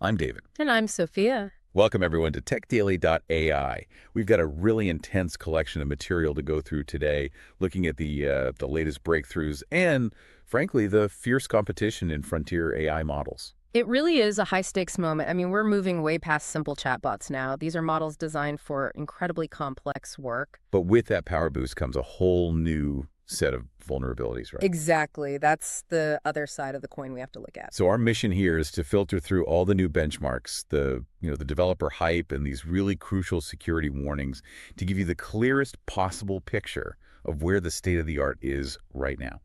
I'm David. And I'm Sophia. Welcome, everyone, to TechDaily.ai. We've got a really intense collection of material to go through today, looking at the latest breakthroughs and, frankly, the fierce competition in frontier AI models. It really is a high-stakes moment. I mean, we're moving way past simple chatbots now. These are models designed for incredibly complex work. But with that power boost comes a whole new set of vulnerabilities, right? Exactly. That's the other side of the coin we have to look at. So our mission here is to filter through all the new benchmarks, the developer hype, and these really crucial security warnings to give you the clearest possible picture of where the state of the art is right now.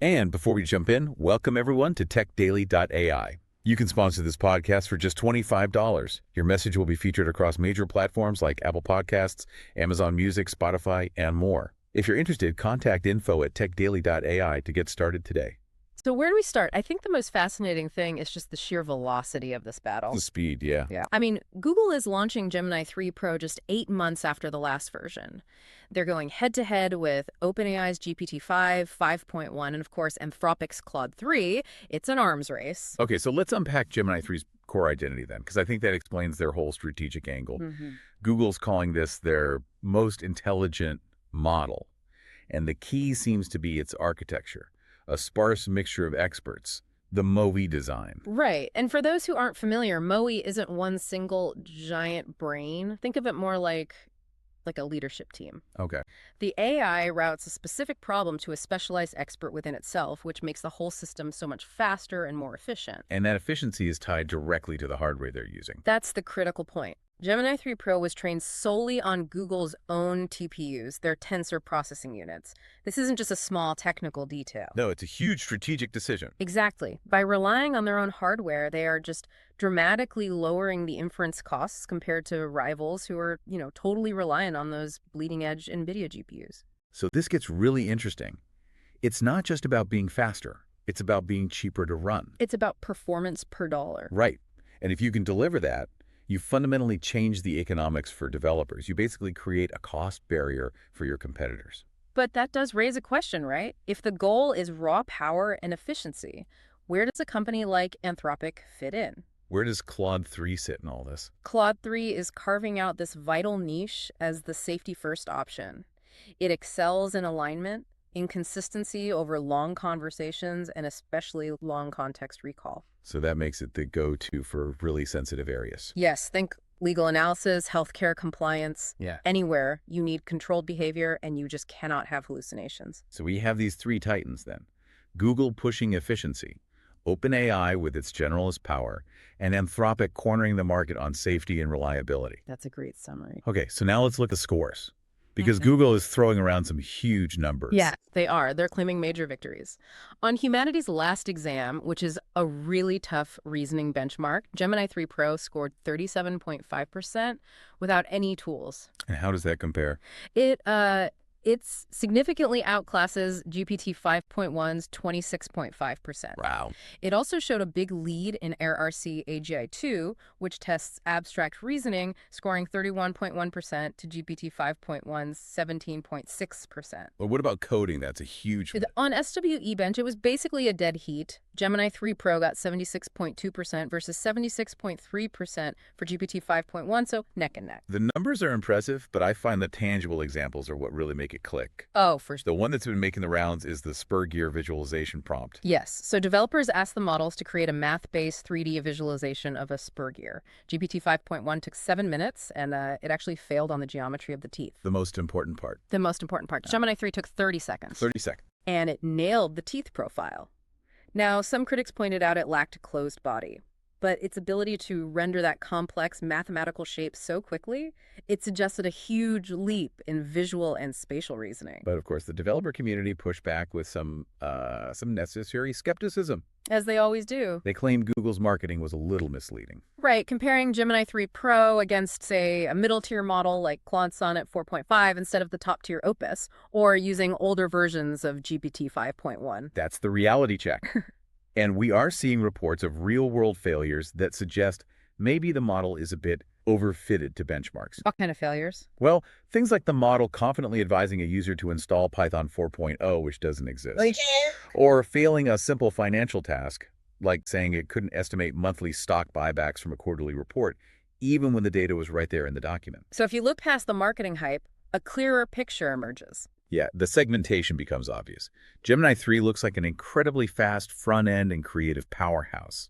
And before we jump in, welcome everyone to TechDaily.ai. You can sponsor this podcast for just $25. Your message will be featured across major platforms like Apple Podcasts, Amazon Music, Spotify, and more. If you're interested, contact info@techdaily.ai to get started today. So where do we start? I think the most fascinating thing is just the sheer velocity of this battle. The speed, yeah. I mean, Google is launching Gemini 3 Pro just 8 months after the last version. They're going head-to-head with OpenAI's GPT-5, 5.1, and of course, Anthropic's Claude 3. It's an arms race. Okay, so let's unpack Gemini 3's core identity then, because I think that explains their whole strategic angle. Google's calling this their most intelligent model, and the key seems to be its architecture, a sparse mixture of experts, the MOE design. Right. And for those who aren't familiar, MOE isn't one single giant brain. Think of it more like a leadership team. Okay. The AI routes a specific problem to a specialized expert within itself, which makes the whole system so much faster and more efficient. And that efficiency is tied directly to the hardware they're using. That's the critical point. Gemini 3 Pro was trained solely on Google's own TPUs, their tensor processing units. This isn't just a small technical detail. No, it's a huge strategic decision. Exactly. By relying on their own hardware, they are just dramatically lowering the inference costs compared to rivals who are, totally reliant on those bleeding-edge NVIDIA GPUs. So this gets really interesting. It's not just about being faster. It's about being cheaper to run. It's about performance per dollar. Right. And if you can deliver that, you fundamentally change the economics for developers. You basically create a cost barrier for your competitors. But that does raise a question, right? If the goal is raw power and efficiency, where does a company like Anthropic fit in? Where does Claude 3 sit in all this? Claude 3 is carving out this vital niche as the safety-first option. It excels in alignment, in consistency over long conversations, and especially long context recall. So that makes it the go-to for really sensitive areas. Yes, think legal analysis, healthcare compliance. Yeah. Anywhere you need controlled behavior and you just cannot have hallucinations. So we have these three titans then. Google pushing efficiency, OpenAI with its generalist power, and Anthropic cornering the market on safety and reliability. That's a great summary. Okay, so now let's look at the scores. Because Google is throwing around some huge numbers. Yeah, they are. They're claiming major victories. On humanity's last exam, which is a really tough reasoning benchmark, Gemini 3 Pro scored 37.5% without any tools. And how does that compare? It significantly outclasses GPT 5.1's 26.5%. Wow. It also showed a big lead in RRC AGI2, which tests abstract reasoning, scoring 31.1% to GPT 5.1's 17.6%. Well, what about coding? That's a huge one. On SWE Bench, it was basically a dead heat. Gemini 3 Pro got 76.2% versus 76.3% for GPT 5.1, so neck and neck. The numbers are impressive, but I find the tangible examples are what really make it click. Oh, for sure. The one that's been making the rounds is the spur gear visualization prompt. Yes. So developers asked the models to create a math-based 3D visualization of a spur gear. GPT 5.1 took 7 minutes, and it actually failed on the geometry of the teeth. The most important part. The most important part. Gemini 3 took 30 seconds. 30 seconds. And it nailed the teeth profile. Now, some critics pointed out it lacked a closed body, but its ability to render that complex mathematical shape so quickly, it suggested a huge leap in visual and spatial reasoning. But of course, the developer community pushed back with some necessary skepticism. As they always do. They claim Google's marketing was a little misleading. Right, comparing Gemini 3 Pro against, say, a middle-tier model like Claude Sonnet 4.5 instead of the top-tier Opus, or using older versions of GPT 5.1. That's the reality check. And we are seeing reports of real-world failures that suggest maybe the model is a bit overfitted to benchmarks. What kind of failures? Well, things like the model confidently advising a user to install Python 4.0, which doesn't exist. Or failing a simple financial task, like saying it couldn't estimate monthly stock buybacks from a quarterly report, even when the data was right there in the document. So if you look past the marketing hype, a clearer picture emerges. Yeah, the segmentation becomes obvious. Gemini 3 looks like an incredibly fast front-end and creative powerhouse.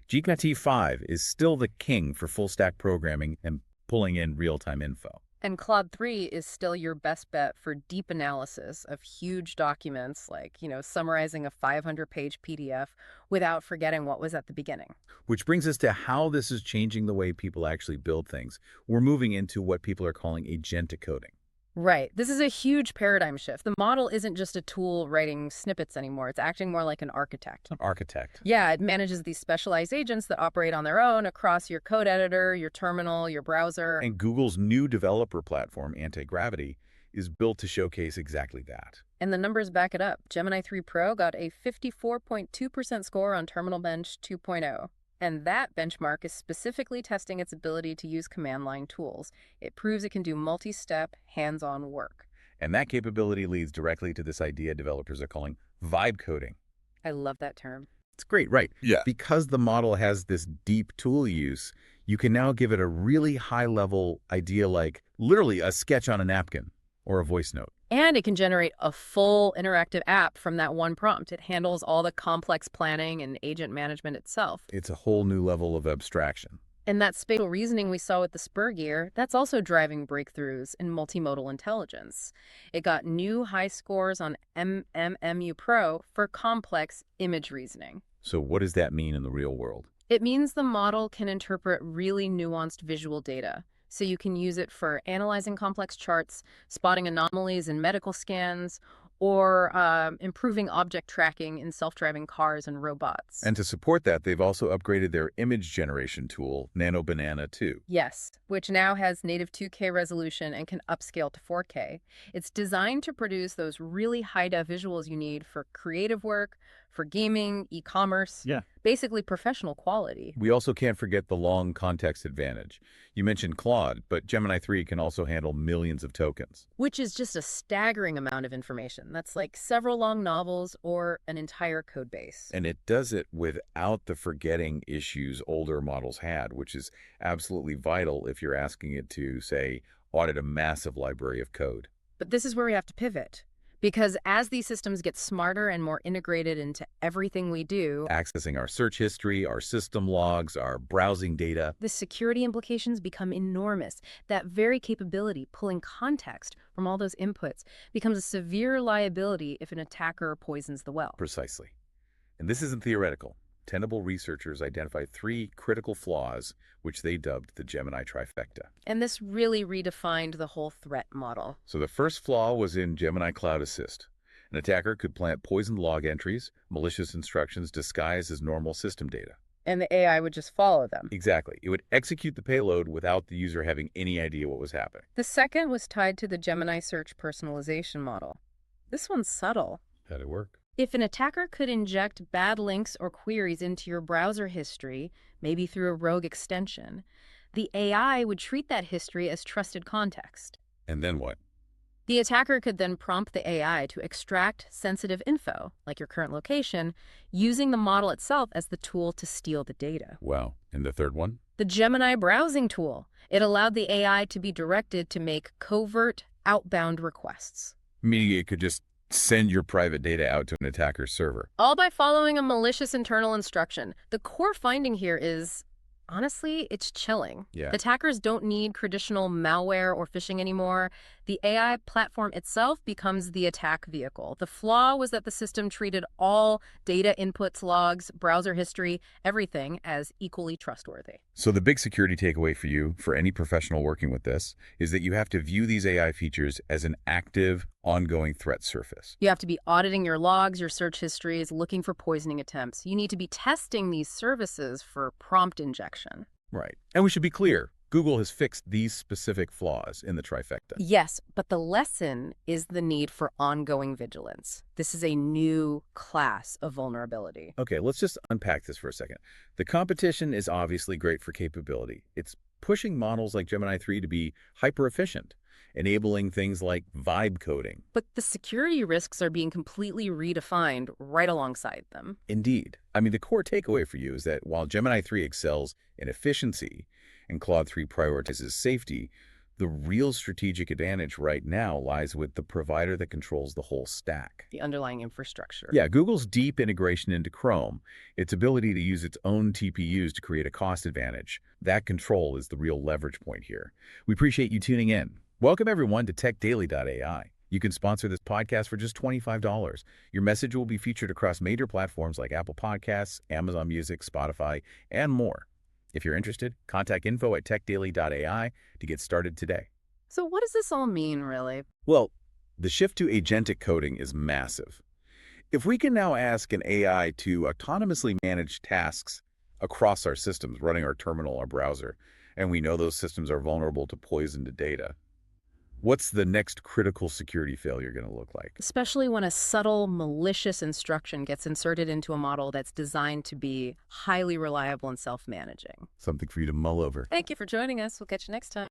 GPT-5 is still the king for full-stack programming and pulling in real-time info. And Claude 3 is still your best bet for deep analysis of huge documents, like, summarizing a 500-page PDF without forgetting what was at the beginning. Which brings us to how this is changing the way people actually build things. We're moving into what people are calling agentic coding. Right. This is a huge paradigm shift. The model isn't just a tool writing snippets anymore. It's acting more like an architect. An architect. Yeah, it manages these specialized agents that operate on their own across your code editor, your terminal, your browser. And Google's new developer platform, Anti-Gravity, is built to showcase exactly that. And the numbers back it up. Gemini 3 Pro got a 54.2% score on Terminal Bench 2.0. And that benchmark is specifically testing its ability to use command line tools. It proves it can do multi-step, hands-on work. And that capability leads directly to this idea developers are calling vibe coding. I love that term. It's great, right? Yeah. Because the model has this deep tool use, you can now give it a really high-level idea like literally a sketch on a napkin or a voice note. And it can generate a full interactive app from that one prompt. It handles all the complex planning and agent management itself. It's a whole new level of abstraction. And that spatial reasoning we saw with the Spur gear, that's also driving breakthroughs in multimodal intelligence. It got new high scores on MMMU Pro for complex image reasoning. So what does that mean in the real world? It means the model can interpret really nuanced visual data. So you can use it for analyzing complex charts, spotting anomalies in medical scans, or improving object tracking in self-driving cars and robots. And to support that, they've also upgraded their image generation tool, Nano Banana 2. Yes, which now has native 2K resolution and can upscale to 4K. It's designed to produce those really high-def visuals you need for creative work, for gaming, e-commerce, Yeah. basically professional quality. We also can't forget the long context advantage. You mentioned Claude, but Gemini 3 can also handle millions of tokens. Which is just a staggering amount of information. That's like several long novels or an entire code base. And it does it without the forgetting issues older models had, which is absolutely vital if you're asking it to, say, audit a massive library of code. But this is where we have to pivot. Because as these systems get smarter and more integrated into everything we do, Accessing our search history, our system logs, our browsing data. the security implications become enormous. That very capability, pulling context from all those inputs, becomes a severe liability if an attacker poisons the well. Precisely. And this isn't theoretical. Tenable researchers identified 3 critical flaws, which they dubbed the Gemini trifecta. And this really redefined the whole threat model. So the first flaw was in Gemini Cloud Assist. An attacker could plant poisoned log entries, malicious instructions disguised as normal system data. And the AI would just follow them. Exactly. It would execute the payload without the user having any idea what was happening. The second was tied to the Gemini search personalization model. This one's subtle. How'd it work? If an attacker could inject bad links or queries into your browser history, maybe through a rogue extension, the AI would treat that history as trusted context. And then what? The attacker could then prompt the AI to extract sensitive info, like your current location, using the model itself as the tool to steal the data. Wow. And the third one? The Gemini browsing tool. It allowed the AI to be directed to make covert, outbound requests. Meaning it could just send your private data out to an attacker's server. All by following a malicious internal instruction. The core finding here is, honestly, it's chilling. Yeah. Attackers don't need traditional malware or phishing anymore. The AI platform itself becomes the attack vehicle. The flaw was that the system treated all data inputs, logs, browser history, everything as equally trustworthy. So the big security takeaway for you, for any professional working with this, is that you have to view these AI features as an active, ongoing threat surface. You have to be auditing your logs, your search histories, looking for poisoning attempts. You need to be testing these services for prompt injection. Right. And we should be clear, Google has fixed these specific flaws in the trifecta. Yes, but the lesson is the need for ongoing vigilance. This is a new class of vulnerability. Okay, let's just unpack this for a second. The competition is obviously great for capability. It's pushing models like Gemini 3 to be hyper-efficient. enabling things like vibe coding. But the security risks are being completely redefined right alongside them. Indeed. I mean, the core takeaway for you is that while Gemini 3 excels in efficiency and Claude 3 prioritizes safety, the real strategic advantage right now lies with the provider that controls the whole stack. The underlying infrastructure. Yeah, Google's deep integration into Chrome, its ability to use its own TPUs to create a cost advantage, that control is the real leverage point here. We appreciate you tuning in. Welcome, everyone, to TechDaily.ai. You can sponsor this podcast for just $25. Your message will be featured across major platforms like Apple Podcasts, Amazon Music, Spotify, and more. If you're interested, contact info@techdaily.ai to get started today. So what does this all mean, really? Well, the shift to agentic coding is massive. If we can now ask an AI to autonomously manage tasks across our systems, running our terminal, our browser, and we know those systems are vulnerable to poisoned data, what's the next critical security failure going to look like? Especially when a subtle, malicious instruction gets inserted into a model that's designed to be highly reliable and self-managing. Something for you to mull over. Thank you for joining us. We'll catch you next time.